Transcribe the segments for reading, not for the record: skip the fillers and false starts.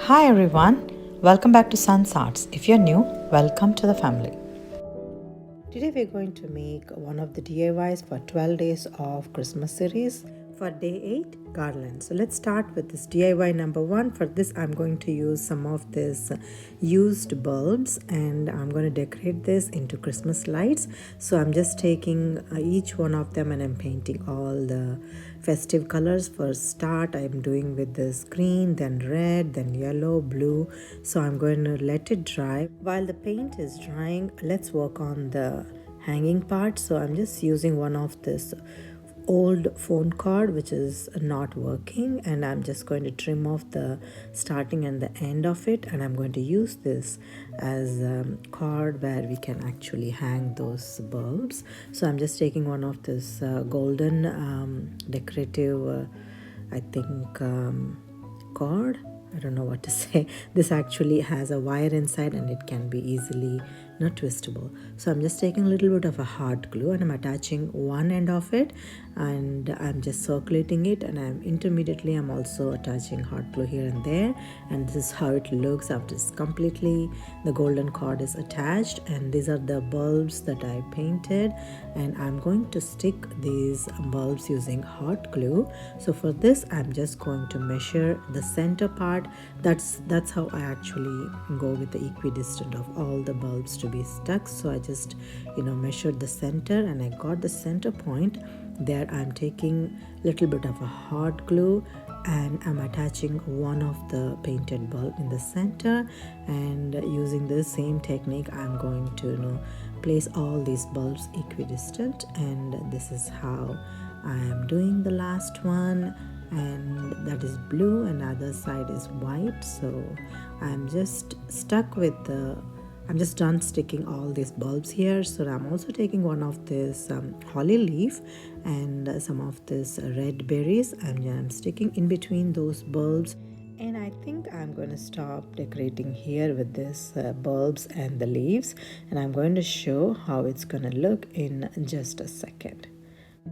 Hi everyone, welcome back to Sun's Arts. If you're new, welcome to the family. Today we're going to make one of the DIYs for 12 days of Christmas series for day 8, Garland. So let's start with this DIY number 1. For this I'm going to use some of this used bulbs and I'm going to decorate this into Christmas lights. So I'm just taking each one of them and I'm painting all the festive colors. For start I'm doing with this green, then red, then yellow, blue. So I'm going to let it dry. While the paint is drying, let's work on the hanging part. So I'm just using one of this old phone cord which is not working, and I'm just going to trim off the starting and the end of it, and I'm going to use this as a cord where we can actually hang those bulbs. So I'm just taking one of this golden decorative I think cord. I don't know what to say. This actually has a wire inside and it can be easily not twistable. So I'm just taking a little bit of a hot glue and I'm attaching one end of it and I'm just circulating it, and I'm also attaching hot glue here and there, and this is how it looks after it's completely the golden cord is attached. And these are the bulbs that I painted, and I'm going to stick these bulbs using hot glue. So for this I'm just going to measure the center part. That's how I actually go with the equidistant of all the bulbs to be stuck. So I just measured the center and I got the center point. There I'm taking a little bit of a hot glue and I'm attaching one of the painted bulb in the center, and using the same technique I'm going to place all these bulbs equidistant, and this is how I am doing the last one, and that is blue and other side is white. So I'm just done sticking all these bulbs here. So I'm also taking one of this holly leaf and some of this red berries, and I'm sticking in between those bulbs. And I think I'm going to stop decorating here with this bulbs and the leaves, and I'm going to show how it's going to look in just a second.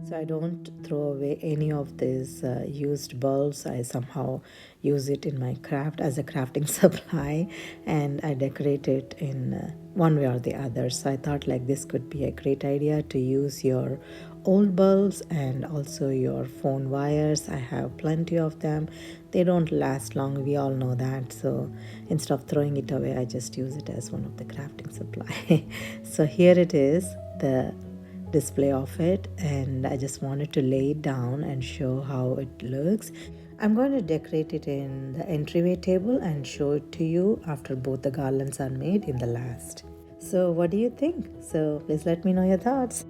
So I don't throw away any of these used bulbs. I somehow use it in my craft as a crafting supply, and I decorate it in one way or the other. So I thought like this could be a great idea to use your old bulbs and also your phone wires. I have plenty of them. They don't last long, we all know that. So instead of throwing it away, I just use it as one of the crafting supply. So here it is, the display of it, and I just wanted to lay it down and show how it looks. I'm going to decorate it in the entryway table and show it to you after both the garlands are made in the last. So what do you think? So please let me know your thoughts.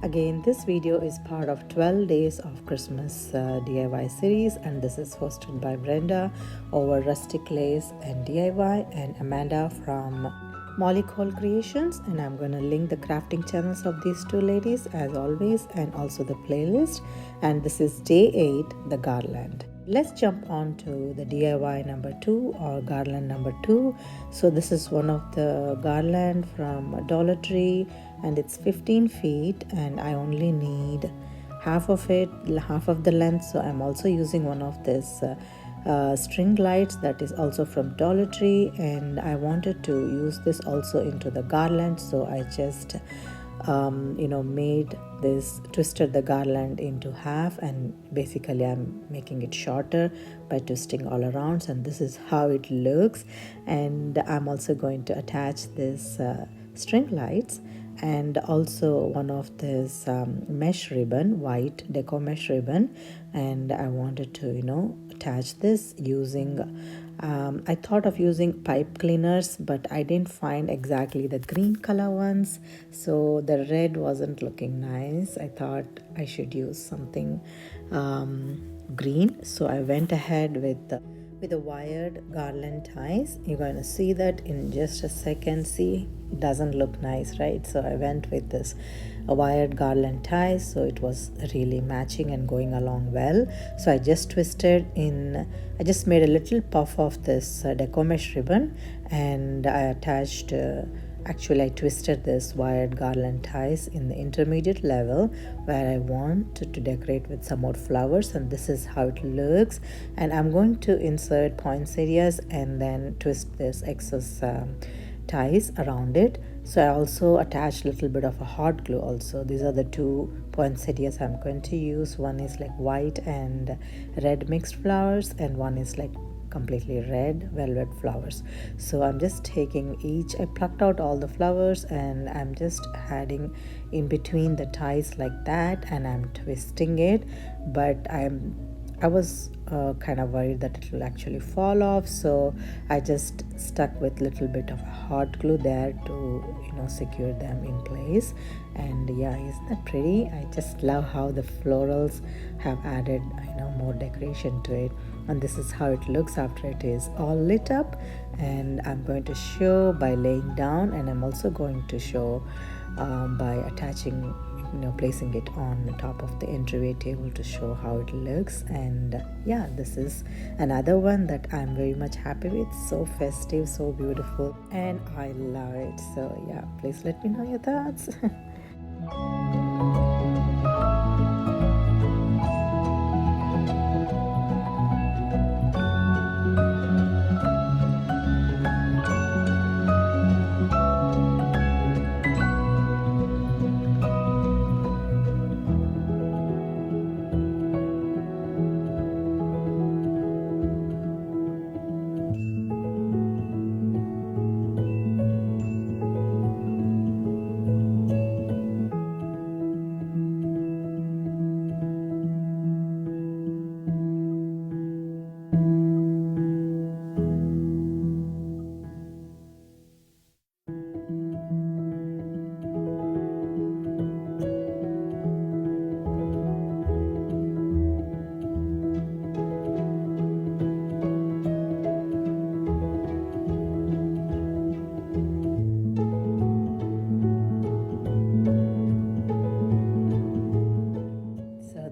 Again, this video is part of 12 days of Christmas DIY series, and this is hosted by Brenda over Rustic Lace and DIY, and Amanda from Molly Cole Creations. And I'm going to link the crafting channels of these two ladies as always, and also the playlist. And this is day 8, the garland. Let's jump on to the DIY number 2 or garland number 2. So this is one of the garland from Dollar Tree, and it's 15 feet, and I only need half of the length. So I'm also using one of this string lights that is also from Dollar Tree, and I wanted to use this also into the garland. So I just twisted the garland into half, and basically I'm making it shorter by twisting all around, and this is how it looks. And I'm also going to attach this string lights and also one of this mesh ribbon, white decor mesh ribbon, and I wanted to attach this using I thought of using pipe cleaners, but I didn't find exactly the green color ones, so the red wasn't looking nice. I thought I should use something green, so I went ahead with the wired garland ties. You're going to see that in just a second. See, it doesn't look nice, right? So I went with this a wired garland ties, so it was really matching and going along well. So I just made a little puff of this decor mesh ribbon, and I attached actually I twisted this wired garland ties in the intermediate level where I want to decorate with some more flowers, and this is how it looks. And I'm going to insert poinsettias and then twist this excess ties around it. So I also attached a little bit of a hot glue also. These are the two poinsettias I'm going to use. One is like white and red mixed flowers, and one is like completely red velvet flowers. So I'm just taking each, I plucked out all the flowers and I'm just adding in between the ties like that, and I'm twisting it. But I was kind of worried that it will actually fall off, so I just stuck with little bit of hot glue there to secure them in place. And yeah, isn't that pretty? I just love how the florals have added more decoration to it. And this is how it looks after it is all lit up. And I'm going to show by laying down, and I'm also going to show by attaching, placing it on the top of the entryway table to show how it looks. And yeah, this is another one that I'm very much happy with. So festive, so beautiful, and I love it. So yeah, please let me know your thoughts.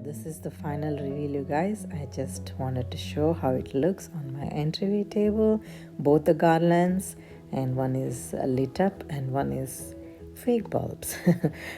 This is the final reveal, you guys. I just wanted to show how it looks on my entryway table. Both the garlands, and one is lit up and one is fake bulbs,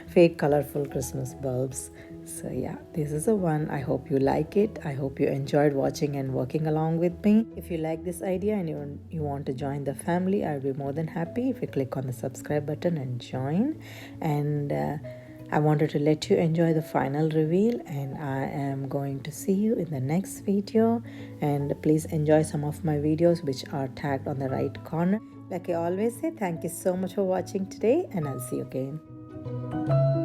fake colorful Christmas bulbs. So yeah, this is the one. I hope you like it. I hope you enjoyed watching and working along with me. If you like this idea and you want to join the family, I'll be more than happy if you click on the subscribe button and join. And I wanted to let you enjoy the final reveal, and I am going to see you in the next video. And please enjoy some of my videos which are tagged on the right corner. Like I always say, thank you so much for watching today, and I'll see you again.